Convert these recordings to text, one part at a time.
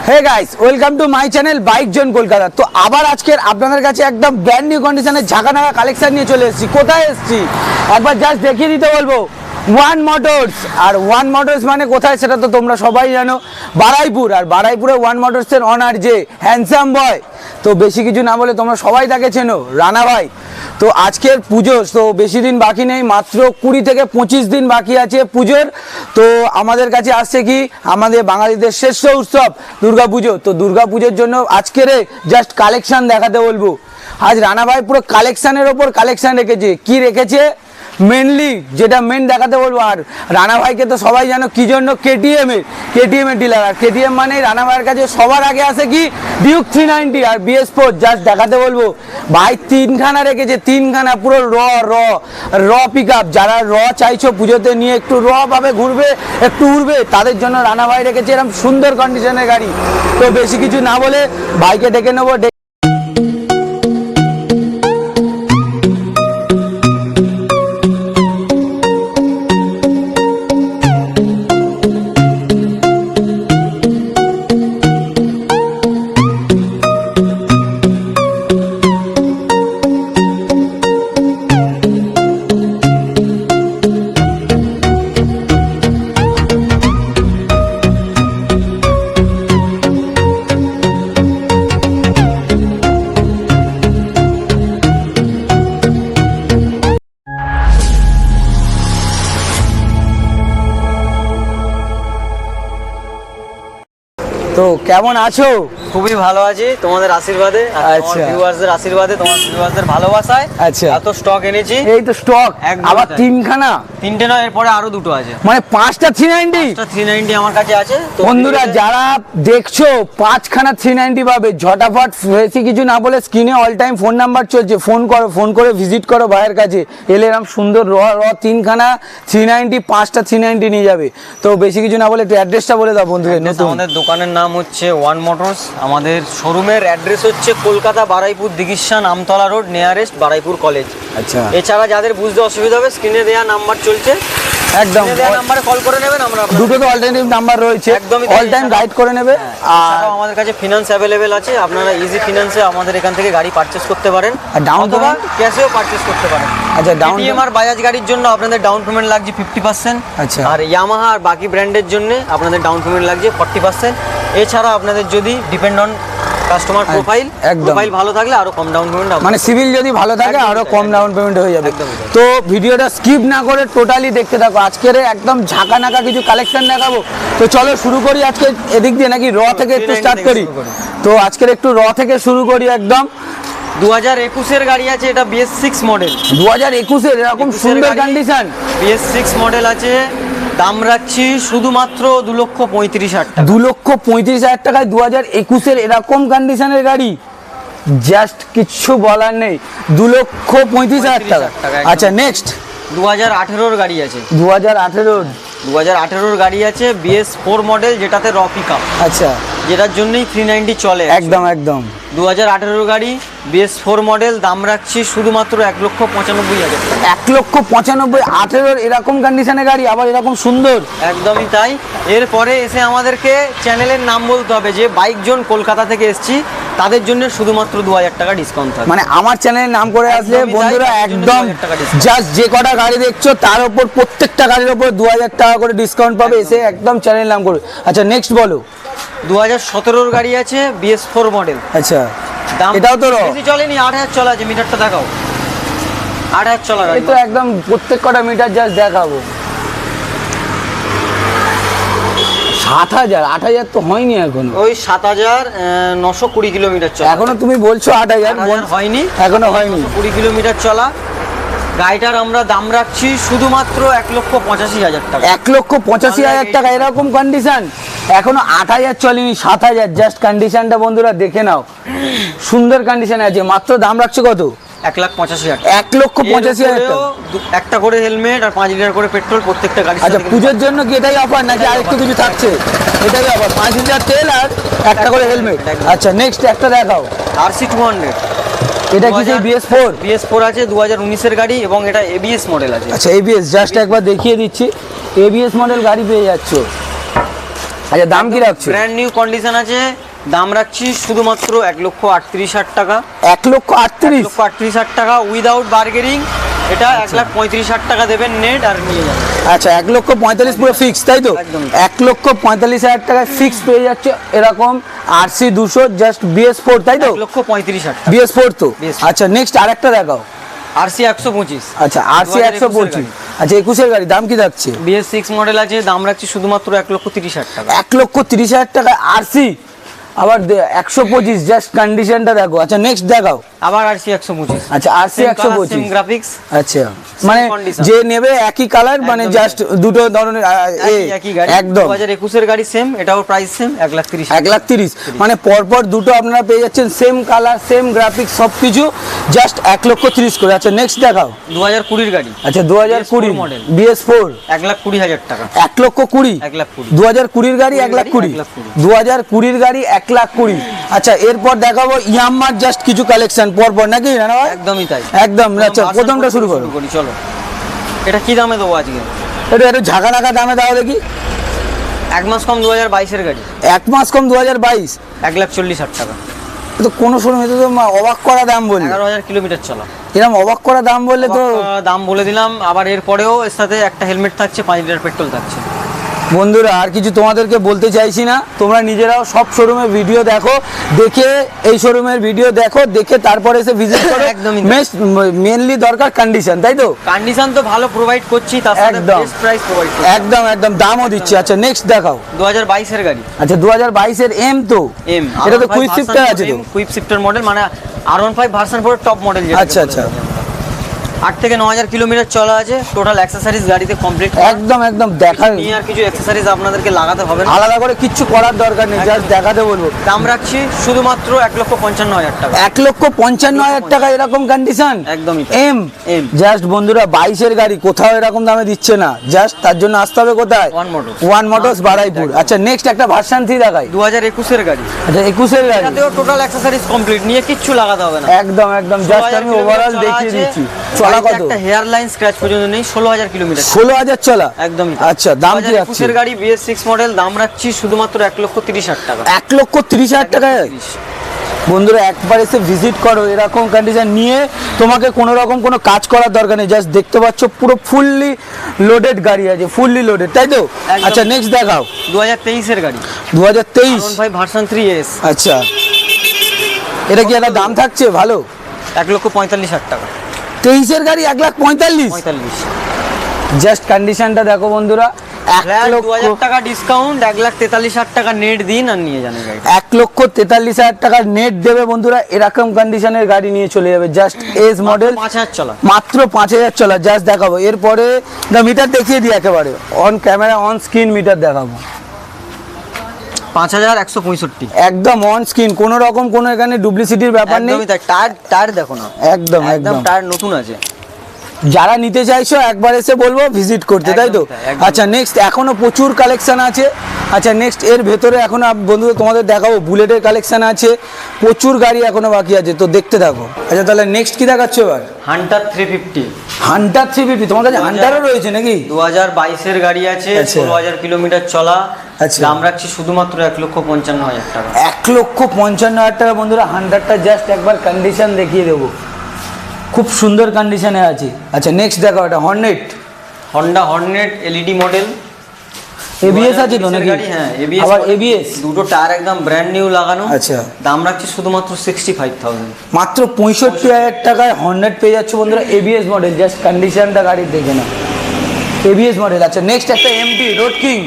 Hey guys, welcome to my channel bike zone Kolkata. তো আবার আজকের আপনাদের কাছে একদম ব্র্যান্ড নিউ কন্ডিশনের ঝাঁকানাকা কালেকশন নিয়ে চলে এসেছি। কোথায় এসেছি একবার জাস্ট দেখিয়ে দিতে বলবো, ওয়ান মোটরস। আর ওয়ান মোটরস মানে কোথায় সেটা তো তোমরা সবাই জানো, বারাইপুর। আর বারাইপুরে ওয়ান মোটরসের অনার যে হ্যান্ডসাম বয়, তো বেশি কিছু না বলে তোমরা সবাই তাকে চেনো, রানা ভাই। তো আজকের পুজো, তো বেশি দিন বাকি নেই, মাত্র 20 থেকে 25 দিন বাকি আছে পুজোর। তো আমাদের কাছে আসছে কি, আমাদের বাঙালিদের শ্রেষ্ঠ উৎসব দুর্গা পুজো। তো দুর্গা পুজোর জন্য আজকের জাস্ট কালেকশন দেখাতে বলবো। আজ রানা ভাই পুরো কালেকশানের ওপর কালেকশান রেখেছে। কি রেখেছে মেনলি যেটা মেন দেখাতে বলবো। আর রানা ভাইকে তো সবাই জানো কি জন্য, কেটিএম এর ডিলার। আর কেটিএম মানে রানা ভাইয়ের কাছে সবার আগে আসে কি, ডিউক 390 আর BS4। জাস্ট দেখাতে বলবো ভাই, তিনখানা রেখেছে, তিনখানা পুরো র পিক আপ। যারা র চাইছো পুজোতে নিয়ে একটু র ভাবে ঘুরবে, একটু উড়বে, তাদের জন্য রানা ভাই রেখেছে এরকম সুন্দর কন্ডিশনের গাড়ি। তো বেশি কিছু না বলে ভাইকে ডেকে নেবো। তো কেমন আছো? খুবই ভালো আছি তোমাদের আশীর্বাদে, আচ্ছা, ভিউয়ার্সদের আশীর্বাদে, তোমার ভিউয়ার্সদের ভালোবাসায়। আচ্ছা, এত স্টক এনেছি। এই তো স্টক আবার তিনখানা, তিনটে নয়, এরপরে আরো দুটো আছে, মানে 5টা 390। 390 আমার কাছে আছে। তো বন্ধুরা যারা দেখছো 5খানা 390 পাবে ঝটাফট। বেশি কিছু না বলে স্ক্রিনে অল টাইম ফোন নাম্বার চলছে, ফোন করে ভিজিট করো ভাইয়ের কাছে। এলে এরকম সুন্দর র তিনখানা 390, 5টা 390 নিয়ে যাবে। তো বেশি কিছু না বলে একটু অ্যাড্রেসটা বলে দাও বন্ধুদের। নতুন আমাদের দোকানের নাম হচ্ছে ওয়ান মোটরস। আমাদের শোরুমের অ্যাড্রেস হচ্ছে Kolkata Baruipur Dighisthan Amtala road, nearest Baruipur college. আচ্ছা, এছাড়া যাদের বুঝতে অসুবিধা হবে, স্ক্রিনে দেওয়া নাম্বার চলছে, একদম নাম্বারে কল করে নেবেন। আমরা দুটো তো অল্টারনেটিভ নাম্বার রয়েছে, একদমই অল টাইম গাইড করে নেবে। আর আমাদের কাছে ফিনান্স অ্যাভেলেবেল আছে, আপনারা ইজি ফিনান্সে আমাদের এখান থেকে গাড়ি পারচেজ করতে পারেন, আর ডাউন অথবা ক্যাশেও পারচেজ করতে পারেন। আচ্ছা, ডাউন কেটিএম আর বাজাজ গাড়ির জন্য আপনাদের ডাউন পেমেন্ট লাগছে 50%। আচ্ছা, আর ইয়ামাহা আর বাকি ব্র্যান্ডের জন্য আপনাদের ডাউন পেমেন্ট লাগছে 40%। এছাড়া আপনাদের যদি ডিপেন্ড অন কাস্টমার প্রোফাইল ভালো থাকলে আরো কম ডাউন পেমেন্ট, মানে সিভিল যদি ভালো থাকে আরো কম ডাউন পেমেন্ট হয়ে যাবে। তো ভিডিওটা স্কিপ না করে টোটালি দেখতে থাকো। আজকের একদম ঝাঁকানাকা কিছু কালেকশন দেখাবো। তো চলো শুরু করি আজকে এদিক দিয়ে, নাকি র থেকে একটু স্টার্ট করি? তো আজকের একটু র থেকে শুরু করি। একদম 2021 গাড়ি আছে, এটা BS6 মডেল। 2021 এরকম সুন্দর কন্ডিশন BS6 মডেল আছে। দাম রাখছি শুধুমাত্র 2,35,000 টাকা। 2,35,000 টাকায় 2021 এরকম কন্ডিশনের গাড়ি, জাস্ট কিচ্ছু বলার নেই। 2,35,000 টাকা। আচ্ছা, নেক্সট 2018 গাড়ি আছে। 2018 গাড়ি আছে, BS4 মডেল, যেটাতে র পিক আপ। আচ্ছা, যেটার জন্যই 390 চলে। একদম 2018 গাড়ি, BS4 মডেল। দাম রাখছি শুধুমাত্র 1,95,000 টাকা। 1,95,000। 18 এরকম কন্ডিশনের গাড়ি, আবার এরকম সুন্দর। একদমই তাই। এরপরে এসে আমাদেরকে চ্যানেলের নাম বলতে হবে, যে বাইক জোন কলকাতা থেকে এসেছি, তাদের জন্য শুধুমাত্র 2,000 টাকা ডিসকাউন্ট থাকবে। মানে আমার চ্যানেলের নাম করে আসলে বন্ধুরা একদম জাস্ট যে কটা গাড়ি দেখছো তার উপর, প্রত্যেকটা গাড়ির উপর 2,000 টাকা করে ডিসকাউন্ট পাবে। এসে একদম চ্যানেলের নাম করে। আচ্ছা, নেক্সট বলো। 2017 গাড়ি আছে, BS4 মডেল। আচ্ছা, দাম এটাও তো বেশি চলেনি, 8,000 চলা আছে। মিটারটা দেখাও, 8,000 চলা গাড়ি। এই তো একদম প্রত্যেক কটা মিটার জাস্ট দেখাবো। 7,000, 8,000 তো হয়নি এখনো। ওই 7,920 কিলোমিটার চলা। এখনো তুমি বলছো 8,000 হয়নি, এখনো হয়নি। 20 কিলোমিটার চলা গাড়িটার আমরা দাম রাখছি শুধুমাত্র 1,85,000 টাকা। 1,85,000 টাকা এরকম কন্ডিশন, এখনো 8,000 চলেনি, 7,000 জাস্ট কন্ডিশনটা বন্ধুরা দেখে নাও। সুন্দর কন্ডিশনে আছে। মাত্র দাম রাখছো কত? 1,85,000। 1,85,000 টাকা। একটা করে হেলমেট আর 5 লিটার করে পেট্রোল প্রত্যেকটা গাড়ি। আচ্ছা, পুজোর জন্য কি এটাই অফার নাকি আরেকটু কিছু থাকছে? এটাই অফার, 5 লিটার তেল আর একটা করে হেলমেট। আচ্ছা, নেক্সট একটা দেখাও। RC200। এটা কি সেই BS4? BS4 আছে, 2019 এর গাড়ি, এবং এটা ABS মডেল আছে। আচ্ছা, ABS জাস্ট একবার দেখিয়ে দিচ্ছি। ABS মডেল গাড়ি পেয়ে যাচ্ছো। আচ্ছা দাম কি রাখছো? ব্র্যান্ড নিউ কন্ডিশন আছে, দাম রাখছি শুধুমাত্র 1,38,000 টাকা। 1,38,000 টাকা উইদাউট বার্গেনিং। এটা 1,35,000 টাকা দেবেন নেট আর নিয়ে যাবেন। আচ্ছা 1,45,000 পুরো ফিক্স, তাই তো? একদম। 1,45,000 টাকায় ফিক্স পেয়ে যাচ্ছে এরকম RC 200 জাস্ট BS4, তাই তো? 1,35,000 টাকা। BS4 তো। BS4 আচ্ছা নেক্সট আরেকটা দেখাও। RC 125। আচ্ছা RC 125। আচ্ছা 21 এর গাড়ি দাম কি যাচ্ছে? BS6 মডেল আছে, দাম রাখছি শুধুমাত্র 1,30,000 টাকা। 1,30,000 টাকায় RC আবার 125 জাস্ট কন্ডিশনটা দেখো। আচ্ছা নেক্সট দেখাও। আবার RC 125। আচ্ছা RC 125 সেম গ্রাফিক্স। আচ্ছা মানে condition। যে নেবে একই কালার, মানে একদমই জাস্ট দুটো ধরনের একই গাড়ি। একদম 2021 এর গাড়ি সেম, এটাও প্রাইস সেম 1,30,000। 1,30,000 মানে পরপর দুটো আপনারা পেয়ে যাচ্ছেন, সেম কালার সেম গ্রাফিক্স সবকিছু জাস্ট 1,30,000 করে। আচ্ছা নেক্সট দেখাও। 2020 এর গাড়ি। আচ্ছা 2020 মডেল BS4 1,20,000 টাকা। 1,20,000 1,20,000 2020 এর গাড়ি 1,20,000 2020 এর গাড়ি 1,20,000। আচ্ছা এরপর দেখাবো ইয়ামার জাস্ট কিছু কালেকশন পরপর, নাকি রানা ভাই? একদমই তাই একদম। আচ্ছা প্রথমটা শুরু করো। চলো, এটা কি দামে দেবো আজকে? এটা একটু ঝাঁকা নাকা দামে দাও দেখি। 1 মাস কম 2022 এর গাড়ি। 1 মাস কম 2022 1,40,000 টাকা। তো কোনো সময় তো অবাক করা দাম বললি। 11,000 কিলোমিটার চলা। এরকম অবাক করা দাম বললে তো দাম বলে দিলাম। আবার এরপরেও এর সাথে একটা হেলমেট থাকছে, 5 লিটার পেট্রোল থাকছে। বন্ধুরা আর কিছু তোমাদেরকে বলতে চাইছি না, তোমরা নিজেরাও সব শোরুমের ভিডিও দেখো, দেখে এই শোরুমের ভিডিও দেখো, দেখে তারপরে এসে ভিজিট করো। একদমই। মেইনলি দরকার কন্ডিশন, তাই তো? কন্ডিশন তো ভালো প্রোভাইড করছি, তার সাথে একদম। বেস্ট প্রাইস প্রোভাইড করছি। একদম একদম দামও দিচ্ছি। আচ্ছা নেক্সট দেখাও। 2022 এর গাড়ি। আচ্ছা 2022 এর এম তো এম। এটা তো কুইক শিফটার আছে তো? কুইক শিফটার মডেল, মানে R15 ভার্সন 4 টপ মডেল যেটা। আচ্ছা আচ্ছা 8 থেকে 9,000 কিলোমিটার চলা আছে, টোটাল অ্যাকসেসরিজ গাড়িতে কমপ্লিট। একদম একদম দেখার নিয়ে আর কিছু অ্যাকসেসরিজ আপনাদেরকে লাগাতে হবে না, আলাদা করে কিচ্ছু করার দরকার নেই, জাস্ট দেখাতে বলবো। দাম রাখছি শুধুমাত্র 1,55,000 টাকা। 1,55,000 টাকা এরকম কন্ডিশন। একদমই এম এম। জাস্ট বন্ধুরা 22 এর গাড়ি কোথাও এরকম দামে দিচ্ছে না, জাস্ট তার জন্য আসতে হবে কোথায়? One motors Baruipur. আচ্ছা নেক্সট একটা ভার্সন 3 দেখাই। 2021 এর গাড়ি। আচ্ছা 21 এর গাড়ি, এটাতেও টোটাল অ্যাকসেসরিজ কমপ্লিট, নিয়ে কিচ্ছু লাগাতে হবে না। একদম একদম জাস্ট আমি ওভারঅল দেখিয়ে দিচ্ছি। চলা কত? একটা হেয়ার লাইন স্ক্র্যাচ পর্যন্ত নেই, 16,000 কিলোমিটার। 16,000 চলা। একদমই। আচ্ছা দাম কি আছে? 2021 এর গাড়ি BS6 মডেল, দাম রাখছি শুধুমাত্র 1,30,000 টাকা। 1,30,000 টাকায়। বন্ধুরা একবার এসে ভিজিট করো, এরকম কন্ডিশন নিয়ে তোমাকে কোনো রকম কোনো কাজ করার দরকার নেই, জাস্ট দেখতে পাচ্ছ পুরো ফুললি লোডেড গাড়ি আছে, ফুললি লোডেড, তাই তো? আচ্ছা নেক্সট দেখাও। 2023 এর গাড়ি। 2023 R15 ভার্সন 3S। আচ্ছা এটা কি একটা দাম থাকছে ভালো? 1,45,000 টাকা। 23 এর গাড়ি 1,45,000। 45। জাস্ট কন্ডিশনটা দেখো বন্ধুরা, 1,02,000 টাকা ডিসকাউন্ট, 1,43,000 টাকা নেট দিন আর নিয়ে যান গাড়ি। 1,43,000 টাকার নেট দেবে বন্ধুরা, এরকম কন্ডিশনের গাড়ি নিয়ে চলে যাবে। জাস্ট এজ মডেল, 5,000 চলা। মাত্র 5,000 চলা। জাস্ট দেখাবো, এরপরে মিটার দেখিয়ে দিই একেবারে on camera on screen meter দেখাবো। 5,165। একদম অন স্ক্রিন, কোনো রকম কোনো এখানে ডুপ্লিসিটির ব্যাপার নেই। একদমই তাই। টায়ার দেখো না, একদম একদম টায়ার নতুন আছে। যারা নিতে চাইছো একবার এসে বলবো ভিজিট করতে, তাই তো? একদমই তাই, একদমই। আচ্ছা নেক্সট এখনো প্রচুর কালেকশন আছে। আচ্ছা নেক্সট এর ভেতরে এখনো বন্ধু তোমাদের দেখাবো, বুলেটের কালেকশন আছে, প্রচুর গাড়ি এখনো বাকি আছে, তো দেখতে থাকো। আচ্ছা তাহলে নেক্সট কি দেখাচ্ছ এবার? হান্টার 350। হান্টার 350 তোমার কাছে হান্টারও রয়েছে নাকি? 2022 এর গাড়ি আছে, আচ্ছা। 16,000 কিলোমিটার চলা। আচ্ছা। দাম রাখছি শুধুমাত্র 1,55,000 টাকা। 1,55,000 টাকা বন্ধুরা হান্টারটা, জাস্ট একবার কন্ডিশন দেখিয়ে দেবো, খুব সুন্দর কন্ডিশনে আছে। আচ্ছা নেক্সট দেখো, এটা Hornet. Honda Hornet LED model. ABS আছে তো নাকি? হ্যাঁ এবিএস। আবার এবিএস, দুটো টায়ার একদম ব্র্যান্ড নিউ লাগানো। আচ্ছা দাম রাখছি শুধুমাত্র 65,000। মাত্র 65,000 টাকায় হর্নেট পেয়ে যাচ্ছে বন্ধুরা, এবিএস মডেল। জাস্ট কন্ডিশনটা গাড়ির দেখে না, এবিএস মডেল। আচ্ছা নেক্সট একটা এমটি রোড কিং।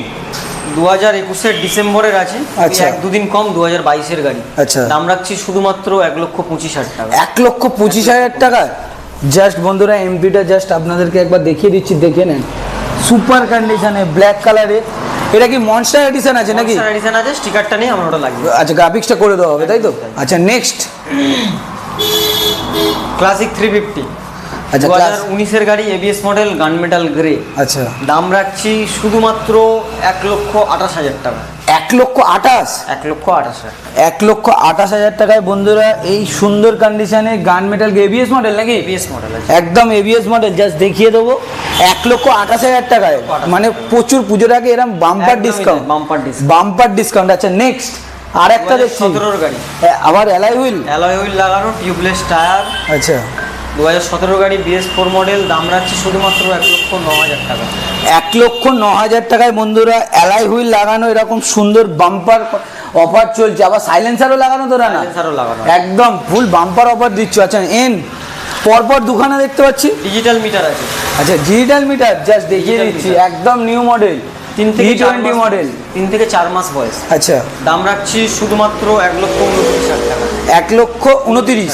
2021 ডিসেম্বরের আছে। আচ্ছা। 1-2 দিন কম, 2022 এর গাড়ি। আচ্ছা দাম রাখছি শুধুমাত্র 1,25,000 টাকা। 1,25,000 টাকায় জাস্ট বন্ধুরা এমপিটা জাস্ট আপনাদেরকে একবার দেখিয়ে দিচ্ছি, দেখে নেন, সুপার কন্ডিশনে ব্ল্যাক কালারে। এটা কি মনস্টার এডিশন আছে নাকি? মনস্টার এডিশন আছে, স্টিকারটা নেই, আমরা ওটা লাগিয়ে। আচ্ছা গ্রাফিক্সটা করে দেওয়া হবে, তাই তো? আচ্ছা নেক্সট ক্লাসিক 350। আচ্ছা, class- 2019 এর গাড়ি, এবিএস মডেল, গান মেটাল গ্রে। আচ্ছা, দাম রাখছি শুধুমাত্র 1,28,000 টাকা। 1,28,000 1,28,000। 1,28,000 টাকায় বন্ধুরা এই সুন্দর কন্ডিশনে গান মেটাল এবিএস মডেল নাকি? এবিএস মডেল আছে। একদম এবিএস মডেল, জাস্ট দেখিয়ে দেবো 1,28,000 টাকায়, মানে প্রচুর পুজোর আগে এরকম bumper discount, bumper discount. Bumper discount. আচ্ছা নেক্সট আর একটা দেখছি 2017 গাড়ি, আবার অ্যালয় হুইল। অ্যালয় হুইল লাগানো, টিউবলেস টায়ার। আচ্ছা, 2017 গাড়ি, BS4 মডেল। দাম রাখছি শুধুমাত্র 1,09,000 টাকা। 1,09,000 টাকায় বন্ধুরা অ্যালয় হুইল লাগানো এরকম সুন্দর বাম্পার অফার চলছে, আবার সাইলেন্সারও লাগানো তো না? সাইলেন্সারও লাগানো, একদম ফুল বাম্পার অফার দিচ্ছ। আচ্ছা এন পরপর দুখানা দেখতে পাচ্ছি। ডিজিটাল মিটার আছে। আচ্ছা ডিজিটাল মিটার, জাস্ট দেখিয়ে Digital দিচ্ছি, meter। একদম নিউ মডেল, 3 থেকে 4 E20 মডেল। 3 থেকে 4 মাস বয়স। আচ্ছা, দাম রাখছি শুধুমাত্র 1,29,000 টাকা। 1,29,000,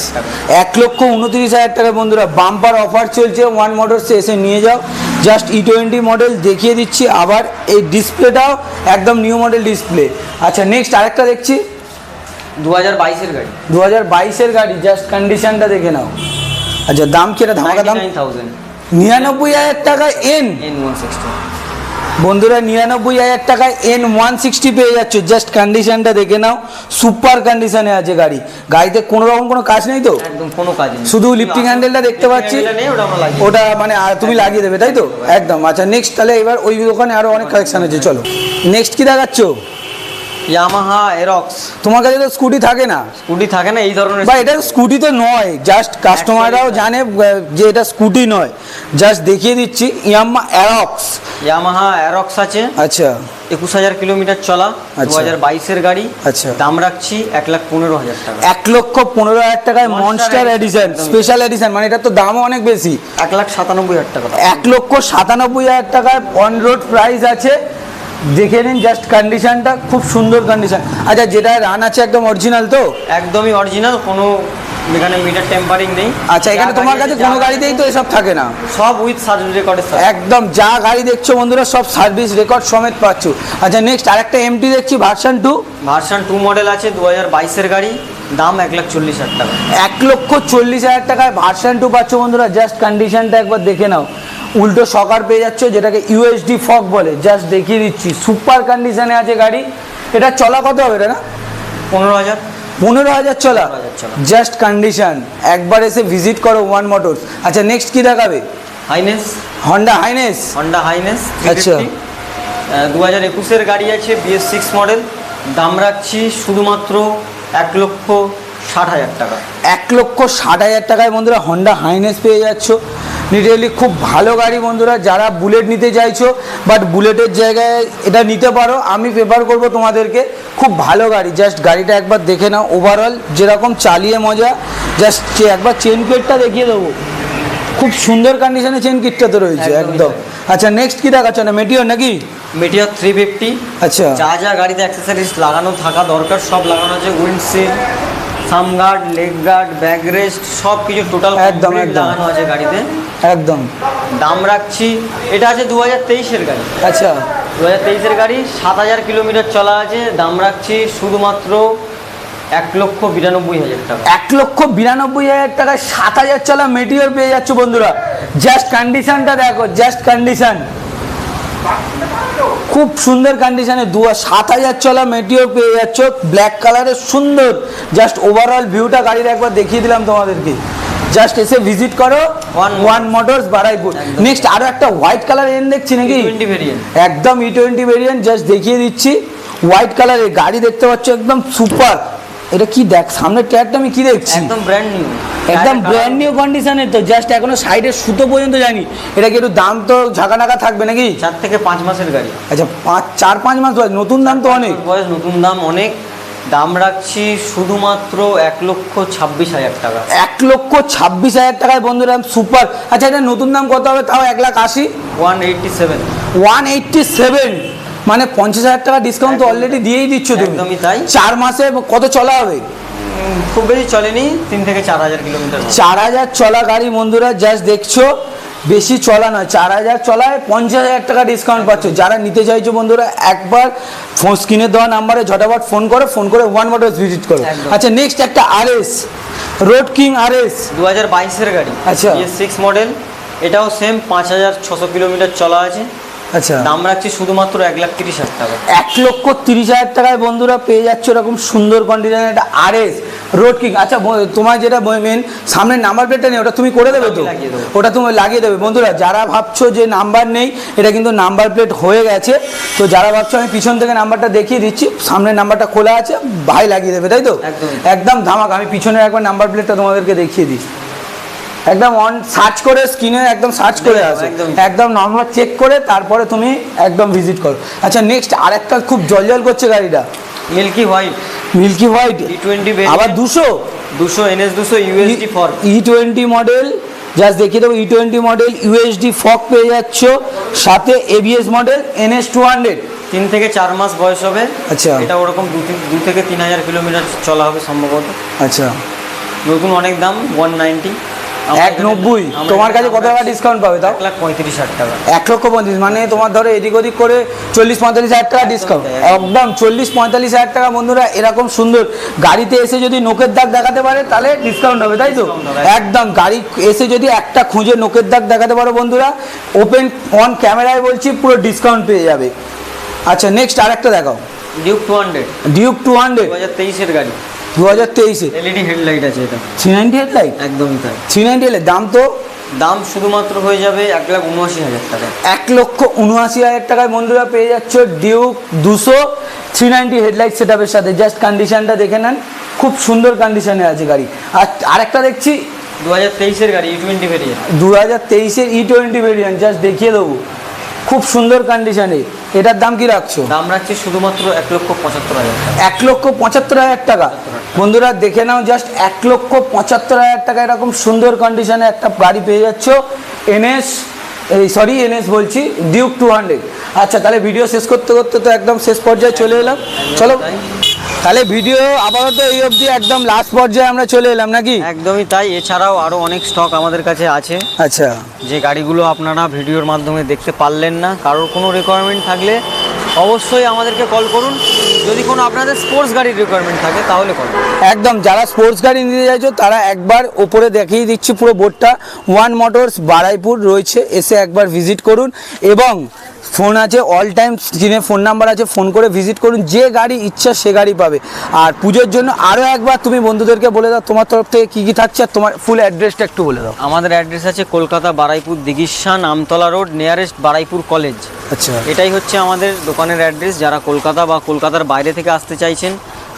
1,29,000 টাকা বন্ধুরা বাম্পার অফার চলছে। ওয়ান মোটরসে এসে নিয়ে যাও, জাস্ট E20 মডেল দেখিয়ে দিচ্ছি। আবার এই ডিসপ্লেটাও একদম নিউ মডেল ডিসপ্লে। আচ্ছা নেক্সট আরেকটা দেখছি 2022 এর গাড়ি, 2022 এর গাড়ি, জাস্ট কন্ডিশনটা দেখে নাও। আচ্ছা দাম কি এটা ধামাকা দাম? 99,000। 99,000 টাকায় এন N160। বন্ধুরা 99,000 টাকায় N160 পেয়ে যাচ্ছ, জাস্ট কন্ডিশনটা দেখে নাও, সুপার কন্ডিশনে আছে গাড়ি। গাড়িতে কোনো রকম কোনো কাজ নেই তো? একদম কোনো কাজ নেই, শুধু লিফটিং হ্যান্ডেলটা দেখতে পাচ্ছি, Lifting handle নেই, ওটা আমরা লাগিয়ে ওটা মানে তুমি লাগিয়ে দেবে তাই তো? একদম। আচ্ছা নেক্সট তাহলে এবার ওই দোকানে আরো অনেক কালেকশন আছে, চলো নেক্সট কি দেখাচ্ছ? ইয়ামাহা এরক্স। তোমার কাছে তো স্কুটি থাকে না? স্কুটি থাকে না এই ধরনের। বা এটা স্কুটি তো নয়, জাস্ট কাস্টমাররাও জানে যে এটা স্কুটি নয়, জাস্ট দেখিয়ে দিচ্ছি ইয়ামাহা এরক্স। ইয়ামাহা এরক্স আছে। আচ্ছা 21,000 কিলোমিটার চলা, আচ্ছা। 2022 এর গাড়ি। আচ্ছা। দাম রাখছি 1,15,000 টাকা। 1,15,000 টাকায় Monster মনস্টার edition, এডিশন, একদম। স্পেশাল এডিশন, মানে এটা তো দামও অনেক বেশি। 1,97,000 টাকা। 1,97,000 টাকায় অন রোড প্রাইস আছে, দেখে নিন জাস্ট কন্ডিশনটা, খুব সুন্দর কন্ডিশন। আচ্ছা যেটা রান আছে একদম অরিজিনাল তো? একদমই অরিজিনাল, কোনো এখানে মিটার টেম্পারিং নেই। আচ্ছা এখানে যা তোমার গাড়ি কাছে আছে, কোনো যা গাড়িতেই তো এসব থাকে না? সব উইথ সার্ভিস রেকর্ডের সাথে। একদম যা গাড়ি দেখছো বন্ধুরা সব সার্ভিস রেকর্ড সমেত পাচ্ছ। আচ্ছা নেক্সট আরেকটা এমটি দেখছি ভার্সন 2। ভার্সন 2 মডেল আছে, 2022 এর গাড়ি। দাম 1,40,000 টাকা। 1,40,000 টাকায় ভার্সন 2 পাচ্ছ বন্ধুরা, জাস্ট কন্ডিশনটা একবার দেখে নাও। উল্টো সকার পেয়ে যাচ্ছ, যেটাকে ইউএসডি ফগ বলে, জাস্ট দেখিয়ে দিচ্ছি, সুপার কন্ডিশনে আছে গাড়ি। এটা চলা কত হবে এটা না? 15,000। 15,000 চলা, 15,000 চলা। জাস্ট কন্ডিশন, একবার এসে ভিজিট করো ওয়ান মোটরস। আচ্ছা নেক্সট কি দেখাবে? Highness, Honda highness. Honda highness. আচ্ছা। 2021 এর গাড়ি আছে, BS6 মডেল। দাম রাখছি শুধুমাত্র 1,60,000 টাকা। 1,60,000 টাকায় বন্ধুরা হন্ডা হাইনেস পেয়ে যাচ্ছ। লিটারেলি খুব ভালো গাড়ি বন্ধুরা, যারা বুলেট নিতে চাইছো বাট বুলেটের জায়গায় এটা নিতে পারো, আমি প্রেফার করবো তোমাদেরকে। খুব ভালো গাড়ি, জাস্ট গাড়িটা একবার দেখে নাও, ওভারঅল যেরকম চালিয়ে মজা। জাস্ট একবার চেন কিটটা দেখিয়ে দেবো, খুব সুন্দর কন্ডিশনে চেন কিটটা তো রয়েছে একদমই একদম। আচ্ছা নেক্সট কি দেখাচ্ছ না? মেটিওর নাকি? মেটিওর 350। আচ্ছা যা যা গাড়িতে অ্যাক্সেসরিজ লাগানো থাকা দরকার সব লাগানো আছে। Windshield, sump guard, leg guard, back rest, সব কিছু টোটাল একদম, একদম। লাগানো আছে গাড়িতে। একদম। দাম রাখছি, এটা আছে 2023 এর গাড়ি। আচ্ছা 2023 এর গাড়ি, 7,000 কিলোমিটার চলা আছে। দাম রাখছি শুধুমাত্র 1,92,000 টাকা। 1,92,000 টাকায় 7,000 চলা মেটিওর পেয়ে যাচ্ছ বন্ধুরা, জাস্ট কন্ডিশনটা দেখো, জাস্ট কন্ডিশন খুব সুন্দর কন্ডিশনে 7,000 চলা মেটিওর পেয়ে যাচ্ছ, ব্ল্যাক কালারের সুন্দর। জাস্ট ওভারঅল ভিউটা গাড়ির একবার দেখিয়ে দিলাম তোমাদেরকে, জাস্ট এসে ভিজিট করো ওয়ান মোটরস বারাইপুর। একদম। নেক্সট আরো একটা হোয়াইট কালার এন দেখছি নাকি? E20 variant. একদম E20 ভেরিয়েন্ট, জাস্ট দেখিয়ে দিচ্ছি, হোয়াইট কালারের গাড়ি দেখতে পাচ্ছ, একদম সুপার। এটা কি দেখ, সামনের টায়ারটা আমি কি দেখছি, একদম ব্র্যান্ড নিউ, একদম ব্র্যান্ড নিউ কন্ডিশনের তো, জাস্ট এখনো সাইডের সুতো পর্যন্ত জানি। এটা কি একটু দাম তো ঝাঁকানাকা থাকবে নাকি? 4 থেকে 5 মাসের গাড়ি। আচ্ছা 4-5 মাস বয়স, নতুন দাম তো অনেক। বয়স, নতুন দাম অনেক। দাম রাখছি শুধুমাত্র 1,26,000 টাকা। 1,26,000 টাকায় বন্ধুরা সুপার। আচ্ছা এটা নতুন দাম কত হবে তাও? 1,80,000, 187। 187, মানে 50,000 টাকা ডিসকাউন্ট তো অলরেডি দিয়েই দিচ্ছ তুমি। একদমই তাই। 4 মাসে কত চলা হবে? খুব বেশি চলেনি, 3 থেকে 4,000 কিলোমিটার। 4,000 চলা গাড়ি বন্ধুরা, জাস্ট দেখছো বেশি চলা নয়, 4000 চলায় 50,000 টাকা ডিসকাউন্ট পাচ্ছ। যারা নিতে চাইছো বন্ধুরা একবার ফোন স্ক্রিনে দেওয়া নাম্বারে ঝটাফট ফোন করে ওয়ান মোটরস ভিজিট করো। আচ্ছা নেক্সট একটা RS রোড কিং RS 2022 এর গাড়ি, আচ্ছা। ES6 মডেল, এটাও সেম 5600 কিলোমিটার চলা আছে। আচ্ছা দাম রাখছি শুধুমাত্র 1,30,000 টাকা। 1,30,000 টাকায় বন্ধুরা পেয়ে যাচ্ছে এরকম সুন্দর কন্ডিশনের একটা RS রোড কিং। আচ্ছা তোমার যেটা মেন সামনের নাম্বার প্লেটটা নেই, ওটা তুমি করে দেবে তো? লাগিয়ে দেবো। ওটা তুমি লাগিয়ে দেবে। বন্ধুরা যারা ভাবছো যে নাম্বার নেই, এটা কিন্তু নাম্বার প্লেট হয়ে গেছে। তো যারা ভাবছো আমি পিছন থেকে নাম্বারটা দেখিয়ে দিচ্ছি, সামনের নাম্বারটা খোলা আছে, ভাই লাগিয়ে দেবে, তাই তো? একদম ধামাক। আমি পিছনের একবার নাম্বার প্লেটটা তোমাদেরকে দেখিয়ে দিই, একদম অন সার্চ করে স্ক্রিনে একদম সার্চ করে আসো, একদম নাম্বার চেক করে তারপরে তুমি একদম ভিজিট করো। আচ্ছা নেক্সট আরেকটা খুব জলজল করছে গাড়িটা, মিল্কি হোয়াইট E20 আবার 200 NS 200 USD fork, E20 model, just দেখিয়ে দেবো। E20 মডেল USD ফর্ক পেয়ে যাচ্ছ, সাথে ABS মডেল NS 200। 3 থেকে 4 মাস বয়স হবে। আচ্ছা এটা ওরকম 2 থেকে 3,000 কিলোমিটার চলা হবে সম্ভবত। আচ্ছা নতুন অনেক দাম 190। 190। তোমার কাছে কত টাকা ডিসকাউন্ট পাবে তাও? 1,35,000 টাকা। 1,35,000 মানে তোমার ধরো এদিক ওদিক করে 40-45,000 টাকা ডিসকাউন্ট, একদম 40-45,000 টাকা। বন্ধুরা এরকম সুন্দর গাড়িতে এসে যদি নোকের দাগ দেখাতে পারে তাহলে ডিসকাউন্ট হবে, তাই তো? একদম গাড়ি এসে যদি একটা খুঁজে নোকের দাগ দেখাতে পারো বন্ধুরা, ওপেন অন ক্যামেরায় বলছি পুরো ডিসকাউন্ট পেয়ে যাবে। আচ্ছা নেক্সট আরেকটা দেখাও, ডিউক 200 2023 এর গাড়ি, 2023 LED হেডলাইট আছে। এটা 390 হেডলাইট, একদমই তাই। 390 হেডলাইট, দাম তো? দাম শুধুমাত্র হয়ে যাবে 1,79,000 টাকা। 1,79,000 টাকায় বন্ধুরা পেয়ে যাচ্ছ ডিউক 200 390 হেডলাইট সেটআপের সাথে। জাস্ট কন্ডিশনটা দেখে নেন, খুব সুন্দর কন্ডিশনে আছে গাড়ি। আর আরেকটা দেখছি 2023 এর গাড়ি E20 ভেরিয়েন্ট, 2023 এর E20 ভেরিয়েন্ট, জাস্ট দেখিয়ে দেবো, খুব সুন্দর কন্ডিশনে। এটার দাম কি রাখছো? দাম রাখছি শুধুমাত্র 1,75,000 টাকা। 1,75,000 টাকা। বন্ধুরা দেখে নাও, জাস্ট 1,75,000 টাকা এরকম সুন্দর কন্ডিশনে একটা গাড়ি পেয়ে যাচ্ছ NS বলছি ডিউক 200। আচ্ছা তাহলে ভিডিও শেষ করতে করতে তো একদম শেষ পর্যায়ে চলে এলাম। চলো তাহলে ভিডিও আপাতত এই অবধি, একদম লাস্ট পর্যায়ে আমরা চলে এলাম নাকি? একদমই তাই। এছাড়াও আরও অনেক স্টক আমাদের কাছে আছে। আচ্ছা যে গাড়িগুলো আপনারা ভিডিওর মাধ্যমে দেখতে পারলেন না, কারোর কোনো রিকোয়ারমেন্ট থাকলে অবশ্যই আমাদেরকে কল করুন। যদি কোনো আপনাদের স্পোর্টস গাড়ির রিকোয়ারমেন্ট থাকে তাহলে কল করুন। একদম, যারা স্পোর্টস গাড়ি নিতে চাইছো তারা একবার ওপরে দেখিয়ে দিচ্ছি পুরো বোর্ডটা, ওয়ান মোটরস বারাইপুর রয়েছে, এসে একবার ভিজিট করুন। এবং ফোন আছে অল টাইম, স্ক্রিনে ফোন নাম্বার আছে, ফোন করে ভিজিট করুন, যে গাড়ি ইচ্ছা সে গাড়ি পাবে। আর পুজোর জন্য আরও একবার তুমি বন্ধুদেরকে বলে দাও তোমার তরফ থেকে কী কী থাকছে, আর তোমার ফুল অ্যাড্রেসটা একটু বলে দাও। আমাদের অ্যাড্রেস আছে Kolkata Baruipur Dighisthan Amtala road, nearest Baruipur college. আচ্ছা এটাই হচ্ছে আমাদের দোকানের অ্যাড্রেস। যারা কলকাতা বা কলকাতার বাইরে থেকে আসতে চাইছেন,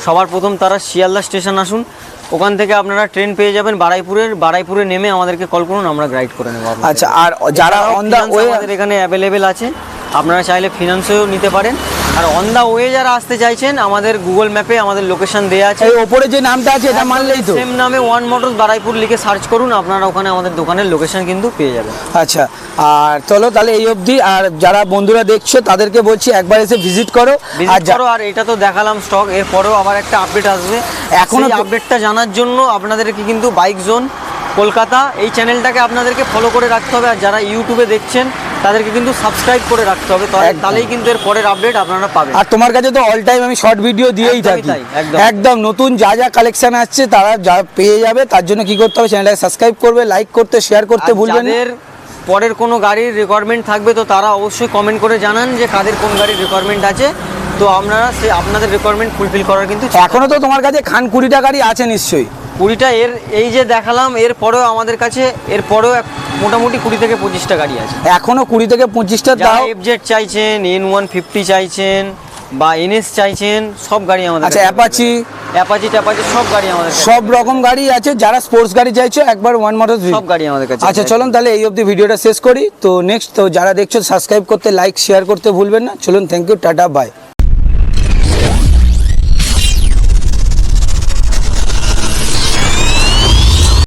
সবার প্রথম তারা শিয়ালদা স্টেশন আসুন, ওখান থেকে আপনারা ট্রেন পেয়ে যাবেন বারাইপুরে নেমে আমাদেরকে কল করুন, আমরা গাইড করে নেব। আচ্ছা, আর যারা অন দা ওয়ে আমাদের এখানে অ্যাভেলেবেল আছে, আপনারা চাইলে ফিনান্সেও নিতে পারেন। আর অন দা ওয়ে যারা আসতে চাইছেন, আমাদের গুগল ম্যাপে আমাদের লোকেশন দেওয়া আছে, এই ওপরে যে নামটা আছে এটা মানলেই তো। সেম নামে ওয়ান মোটরস বারাইপুর লিখে সার্চ করুন, আপনারা ওখানে আমাদের দোকানের লোকেশন কিন্তু পেয়ে যাবেন। আচ্ছা, আর চলো তাহলে এই অবধি। আর যারা বন্ধুরা দেখছো তাদেরকে বলছি একবার এসে ভিজিট করো। আর এটা তো দেখালাম স্টক, এরপরেও আবার একটা আপডেট আসবে। এখনো আপডেটটা জানার জন্য আপনাদেরকে কিন্তু বাইক জোন কলকাতা এই চ্যানেলটাকে আপনাদেরকে ফলো করে রাখতে হবে। আর যারা ইউটিউবে দেখছেন তাদেরকে কিন্তু সাবস্ক্রাইব করে রাখতে হবে, তাহলেই কিন্তু এর পরের আপডেট আপনারা পাবেন। আর তোমার কাছে তো অল টাইম আমি শর্ট ভিডিও দিয়েই থাকি, একদম নতুন যা যা কালেকশন আসছে তারা যা পেয়ে যাবে। তার জন্য কি করতে হবে, চ্যানেলটাকে সাবস্ক্রাইব করবে, লাইক করতে, শেয়ার করতে ভুলবেন না। পরের কোনো গাড়ির রিকোয়ারমেন্ট থাকবে তো তারা অবশ্যই কমেন্ট করে জানান যে কাদের কোন গাড়ির রিকোয়ারমেন্ট আছে, তো আপনারা সেই আপনাদের রিকোয়ারমেন্ট ফুলফিল করার কিন্তু। এখনো তো তোমার কাছে খান 20টা গাড়ি আছে নিশ্চয়ই? 20টা এই যে দেখালাম, এরপরেও আমাদের কাছে এরপরেও মোটামুটি 20 থেকে 25টা গাড়ি আছে এখনো। 20 থেকে 25টা দাও। FZ চাইছেন, N150 চাইছেন বা NS চাইছেন, সব গাড়ি আমাদের। আচ্ছা, অ্যাপাচি সব গাড়ি আমাদের, সব রকম গাড়ি আছে। যারা স্পোর্টস গাড়ি চাইছো একবার ওয়ান মোটরস সব গাড়ি আমাদের কাছে। আচ্ছা চলুন তাহলে এই অবধি ভিডিওটা শেষ করি। তো নেক্সট, তো যারা দেখছো সাবস্ক্রাইব করতে, লাইক শেয়ার করতে ভুলবেন না। চলুন, থ্যাংক ইউ, টাটা, বাই।